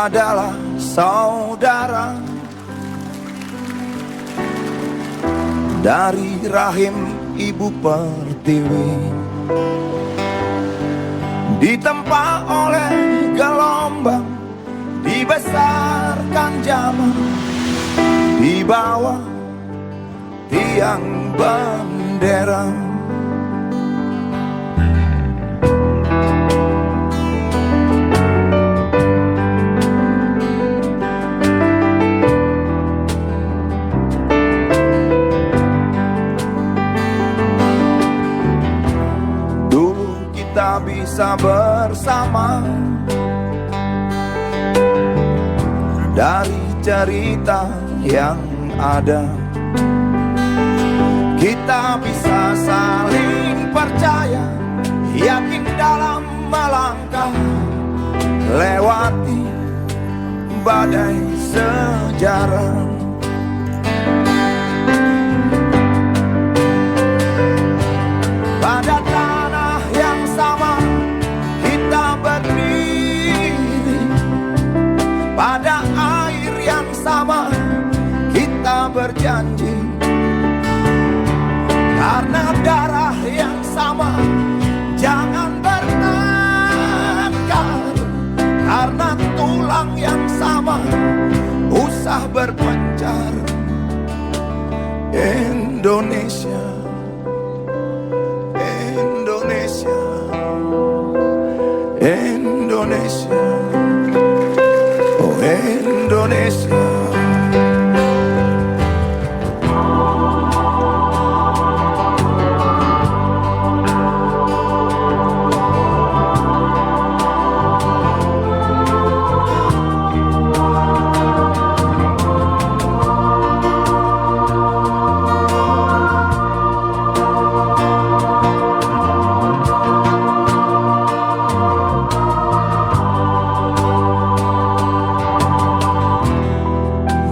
adalah saudara dari rahim Ibu Pertiwi, ditempa oleh gelombang, dibesarkan zaman di bawah tiang bendera. Kita bisa bersama dari cerita yang ada. Kita bisa saling percaya, yakin dalam melangkah, lewati badai sejarah. Pada tanah yang sama kita berdiri, pada air yang sama kita berjanji, karena darah yang sama jangan bertengkar, karena tulang yang sama usah berpencar. Indonesia, Indonesia, Indonesia, oh Indonesia.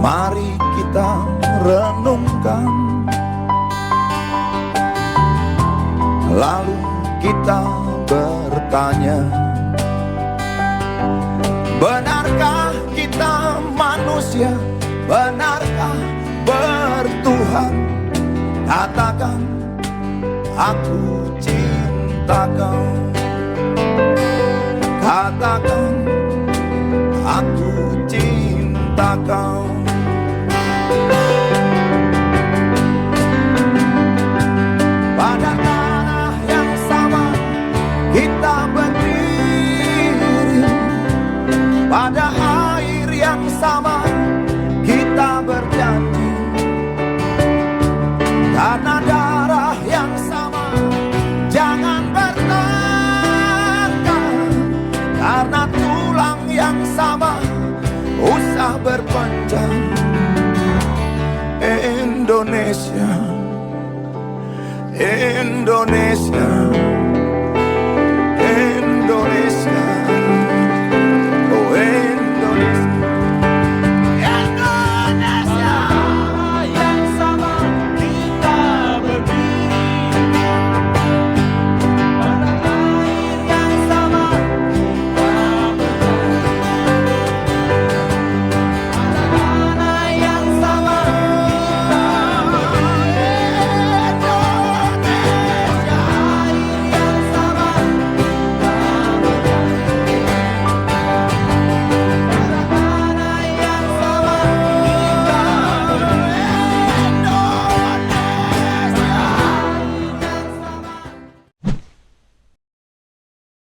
Mari kita renungkan, lalu kita bertanya, benarkah kita manusia? Benarkah bertuhan? Katakan, aku cinta kau. Katakan, aku cinta kau. Pada tanah yang sama kita berdiri, pada air yang sama kita berjanji, karena darah yang sama jangan bertengkar, karena tulang yang sama usah berpencar. Indonesia, Indonesia, Indonesia.